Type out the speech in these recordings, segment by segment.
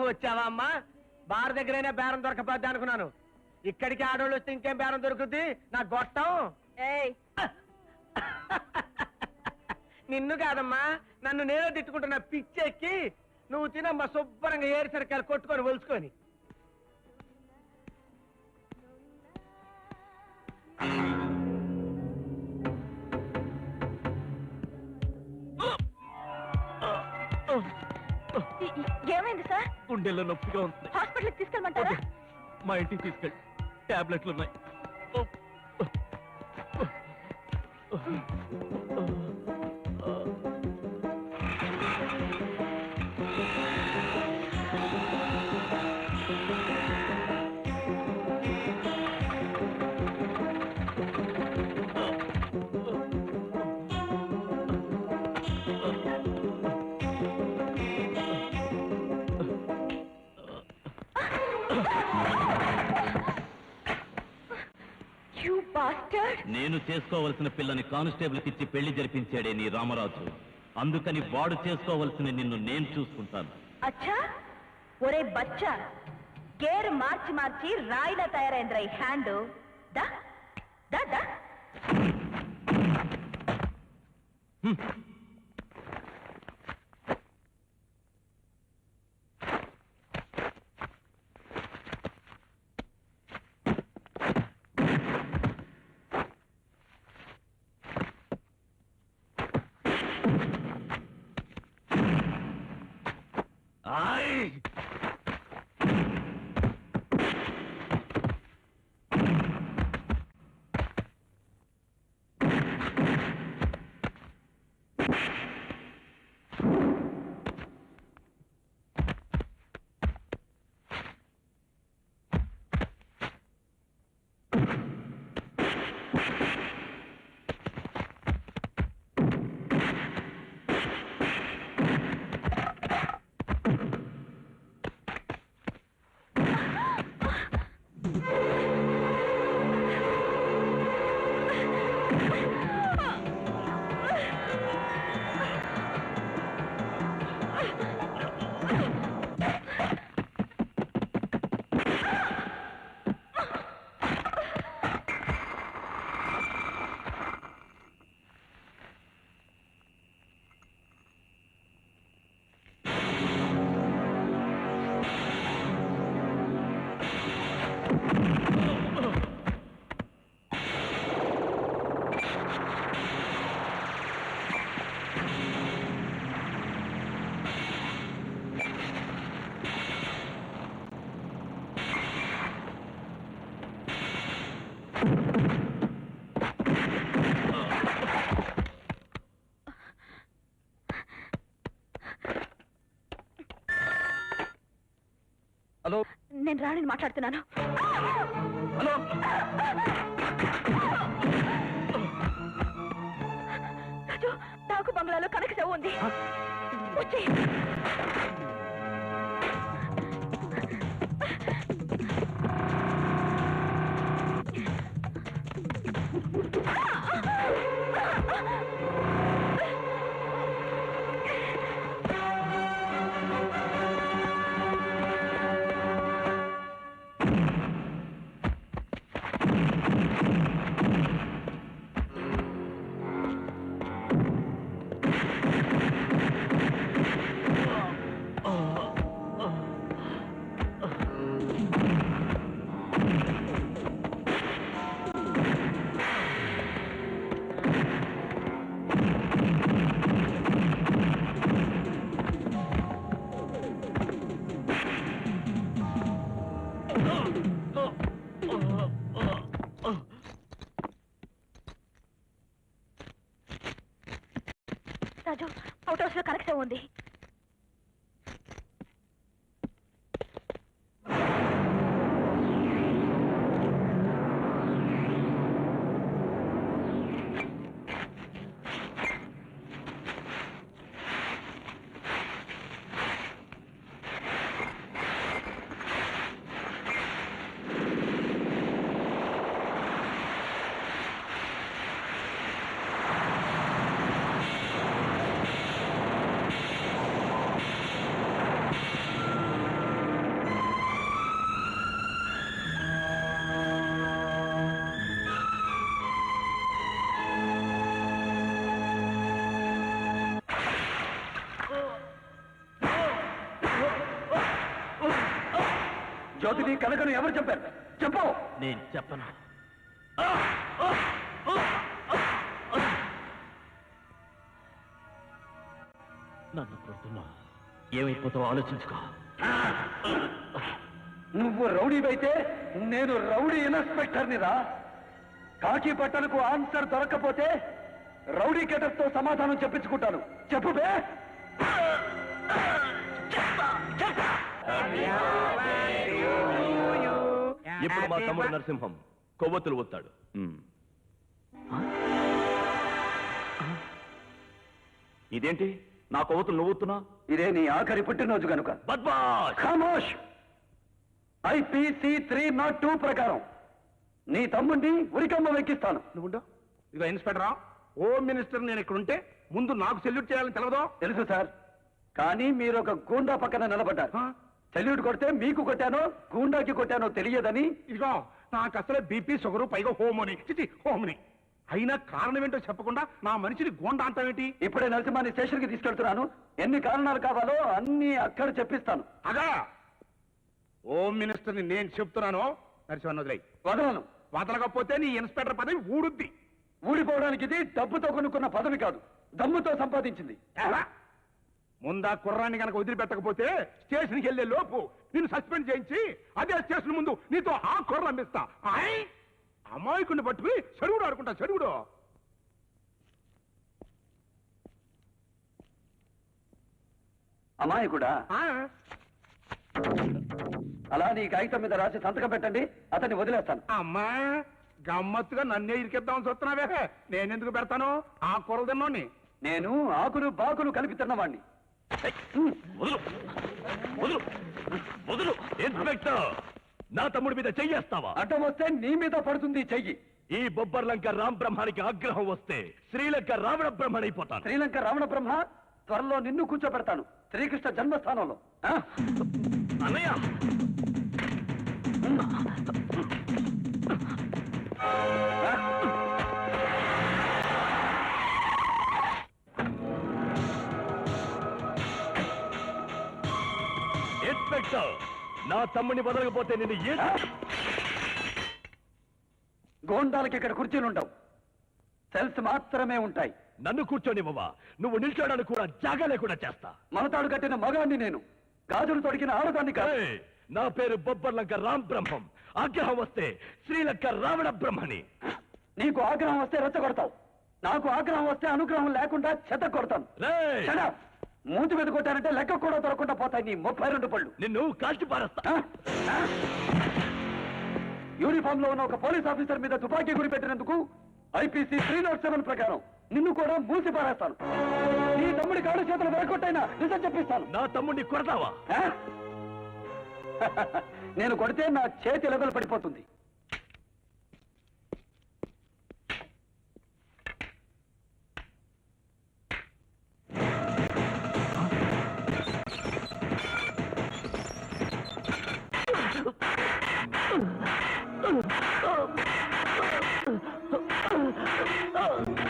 వచ్చావా అమ్మా? బార్ దగ్గరైనా బేరం దొరకపోద్ది అనుకున్నాను. ఇక్కడికి ఆడోళ్ళు వస్తే ఇంకేం బేరం దొరుకుద్ది? నా గొట్టం. నిన్ను కాదమ్మా, నన్ను నేనే తిట్టుకుంటున్నా. పిచ్చెక్కి నువ్వు తినమ్మా శుభ్రంగా ఏరి సరికాయలు కొట్టుకొని ఒలుచుకొని. ఏమైంది సార్? గుండెల్లో నొప్పిగా ఉంది. హాస్పిటల్కి తీసుకెళ్ళమంటారా? మా ఇంటికి తీసుకెళ్ళి టాబ్లెట్లు ఉన్నాయి. నేను చేసుకోవలసిన పిల్లని కానిస్టేబుల్కి ఇచ్చి పెళ్లి జరిపించాడే నీ రామరాజు. అందుకని వాడు చేసుకోవలసిన నిన్ను నేను చూసుకుంటాను. అచ్చా, ఒరే బచ్చా, గేర్ మార్చి మార్చి రాయిలా తయారైందిరా ఈ హ్యాండ్. దా దా దా. హలో, నేను రాణిని మాట్లాడుతున్నాను. హలో, రాజు, నాకు బంగ్లాలో కనక సేవ ఉంది. వచ్చి రాజు, అవుట్ హౌస్ లో కనక సేవ ఉంది. జ్యోతిని కనకను ఎవరు చెప్పారు? చెప్పు. నేను చెప్పను. నన్ను కొడుతున్నా ఏమైపోతావో ఆలోచించుకో. నువ్వు రౌడీవైతే నేను రౌడీ ఇన్స్పెక్టర్ని రా. కాకి బట్టలకు ఆన్సర్ దొరక్కపోతే రౌడీ గెటప్తో సమాధానం చెప్పించుకుంటాను. చెప్పు బే. ఇప్పుడు మా తమ్ముడు నరసింహం కొవ్వొత్తులు వస్తాడు. ఇదేంటి నా కొవ్వొత్తులు నువ్వుతున్నా? ఇదే నీ ఆఖరి పుట్టినరోజు కనుక. ఖామోష్. IPC 302 ప్రకారం నీ తమ్ముడిని ఉరికమ్మ వెక్కిస్తాను. నువ్వు ఇక ఇన్స్పెక్టరా, హోమ్ మినిస్టర్ నేను ఇక్కడ ఉంటే ముందు నాకు సెల్యూట్ చేయాలని తెలవదో? తెలుసు సార్, కానీ మీరు ఒక గూండా పక్కన నిలబడ్డారు. సెల్యూట్ కొడితే మీకు కొట్టానో గూండాకి కొట్టానో తెలియదని. ఇదిగో నాకు అసలే బీపీ షుగరు, పైగా హోమోని హోమ్ని. అయినా కారణం ఏంటో చెప్పకుండా నా మనిషిని గోండా అంటావేంటి? ఇప్పుడే నరసింహాన్ని స్టేషన్ కి తీసుకెళ్తున్నాను. ఎన్ని కారణాలు కావాలో అన్ని అక్కడ చెప్పిస్తాను. అగా హోమ్ మినిస్టర్ని నేను చెప్తున్నాను. నరసింహన్ వదిలేయ్. వదలను. వదలకపోతే నీ ఇన్స్పెక్టర్ పదవి ఊడుద్ది. ఊడిపోవడానికి ఇది డబ్బుతో కొనుక్కున్న పదవి కాదు, దమ్ముతో సంపాదించింది. ఎలా? ముందా కుర్రాన్ని కనుక వదిలిపెట్టకపోతే స్టేషన్కి వెళ్లే లోపు నేను సస్పెండ్ చేయించి అదే స్టేషన్ ముందు నీతో ఆ కుర్ర అమ్మిస్తా. అమాయకుడిని పట్టుకుని చెడుగుడు ఆడుకుంటా. చెడుగుడు అమాయకుడా? అలా నీ కాగితం మీద రాసి సంతకం పెట్టండి, అతన్ని వదిలేస్తాను. అమ్మా గమ్మత్తుగా నన్నే ఇరికిద్దామని చూస్తున్నావే. నేనెందుకు పెడతాను? ఆ కూరలు తిన్నోని. నేను ఆకులు బాకులు కలిపి తిన్నవాణ్ణి. వదులు వదులు వదులు. ఇన్స్పెక్టర్, నా తమ్ముడి మీద చెయ్యేస్తావా? అడ్డం వస్తే నీ మీద పడుతుంది చెయ్యి. ఈ బొబ్బర్లంక రామ బ్రహ్మానికి ఆగ్రహం వస్తే శ్రీలంక రావణ బ్రహ్మణైపోతాను. శ్రీలంక రావణ బ్రహ్మ త్వరలో నిన్ను కూర్చోబెడతాను శ్రీకృష్ణ జన్మస్థానంలో. అన్నయ్య, ఇన్స్పెక్టర్, నా తమ్ముడిని వదలకపోతే నిన్ను గోండాలకి ఇక్కడ కుర్చీలుండవు, సెల్స్ మాత్రమే ఉంటాయి. నన్ను కూర్చోనివ్వవా? నువ్వు నిల్చోడానికి కూడా జాగా లేకుండా చేస్తా. మనతాడు కట్టిన మగాన్ని నేను, గాజులు తొడిగిన ఆడదాన్ని కాదు. నా పేరు బొబ్బర్లంక రామ్ బ్రహ్మం. ఆగ్రహం వస్తే శ్రీలంక రావణ బ్రహ్మని. నీకు ఆగ్రహం వస్తే రెచ్చగొడతావు, నాకు ఆగ్రహం వస్తే అనుగ్రహం లేకుండా చెత్త కొడతాను. మూతి మీద కొట్టానంటే లెక్క కూడా దొరకకుండా పోతాయి నీ 32 పళ్ళు. నిన్ను కాల్చి పారేస్తా. యూనిఫామ్ లో ఉన్న ఒక పోలీస్ ఆఫీసర్ మీద తుపాకీ గురి పెట్టినందుకు IPC 307 ప్రకారం నిన్ను కూడా మూసి పారేస్తాను. నీ తమ్ముడి కాళ్ళు చేతులు వెరకొట్టైనా నిజం చెప్పిస్తాను. నా తమ్ముడిని కొడతావా? నేను కొడితే నా చేతి లెవెల్ పడిపోతుంది.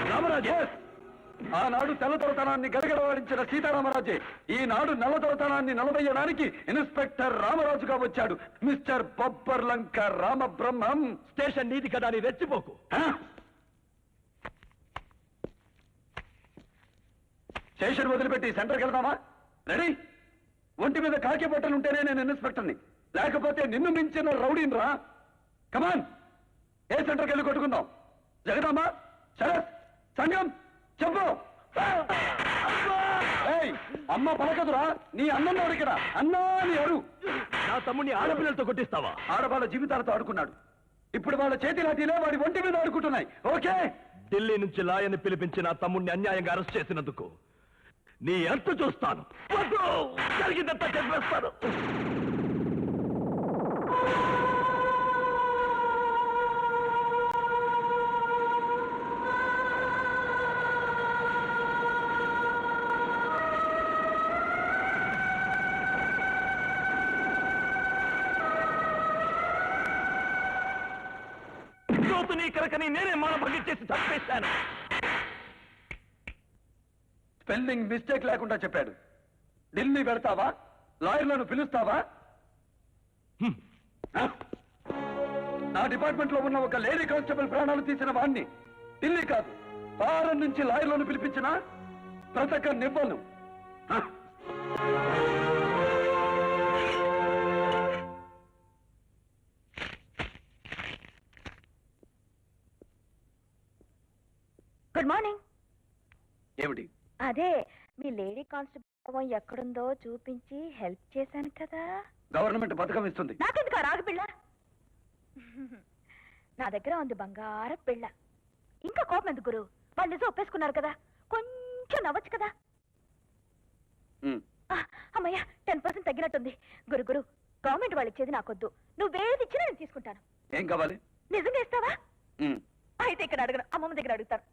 రామరాజే, ఆనాడు తెల్లతొరతనాన్ని గడగడవాడించిన సీతారామరాజే ఈనాడు నల్లతొరతనాన్ని నిలబెయ్యడానికి ఇన్స్పెక్టర్ రామరాజుగా వచ్చాడు. మిస్టర్ బొబ్బర్లంక రామబ్రహ్మం. స్టేషన్ నీది కదా అని రెచ్చిపోకు. స్టేషన్ వదిలిపెట్టి సెంటర్కి వెళ్దామా? రెడీ? ఒంటి మీద కాకి బట్టలుంటేనే నేను ఇన్స్పెక్టర్ని, లేకపోతే నిన్ను మించిన రౌడీని రా. కమాన్, ఏ సెంటర్కి వెళ్ళి కొట్టుకుందాం? జగదాంబ, శరత్, సంగం, చెప్పు. అమ్మ పలకదురా, నీ అన్నం ఇక్కడ అన్నా నీ అరు. నా తమ్ముడిని ఆడపిల్లలతో కొట్టిస్తావా? ఆడవాళ్ళ జీవితాలతో ఆడుకున్నాడు, ఇప్పుడు వాళ్ళ చేతి లాఠీలే వాడి ఒంటి మీద ఆడుకుంటున్నాయి. ఓకే? ఢిల్లీ నుంచి లాయర్ని పిలిపించి నా తమ్ముడిని అన్యాయంగా అరెస్ట్ చేసినందుకు నీ అంతు చూస్తాను. జరిగిందంతా చెప్పేస్తాను. నీ కనుకని నేనే మానభంగం చేసి చంపేశాను. స్పెల్లింగ్ మిస్టేక్ లేకుండా చెప్పాడు. ఢిల్లీ వెళ్తావా? లాయర్లను పిలుస్తావా? నా డిపార్ట్మెంట్ లో ఉన్న ఒక లేడీ కానిస్టేబుల్ ప్రాణాలు తీసిన వాణ్ణి ఢిల్లీ కాదు ఫారెన్ నుంచి లాయర్లను పిలిపించినా బ్రతకనివ్వను. Good morning. ఏమిటి? అదే మీ లేడీ కానిస్టేబుల్ ఎక్కడుందో చూపించి హెల్ప్ చేశాను కదా. గవర్నమెంట్ పథకం ఇస్తుంది. నాకెందుకు రాగి పిల్ల? నా దగ్గర ఉంది బంగారం పిల్ల. ఇంకా కోపం ఎందుకు గురు? వాళ్ళు నిజం ఒప్పేసుకున్నారు కదా, కొంచెం నవ్వచ్చు కదా. అమ్మయ్య 10% తగ్గినట్టుంది. గురు గురు, గవర్నమెంట్ వాళ్ళు ఇచ్చేది నాకొద్దు. నువ్వేది ఇచ్చినా నేను తీసుకుంటాను. ఏం కావాలి? నిజంగా ఇస్తావా? అయితే ఇక్కడ అడగను, అమ్మమ్మ దగ్గర అడుగుతాను.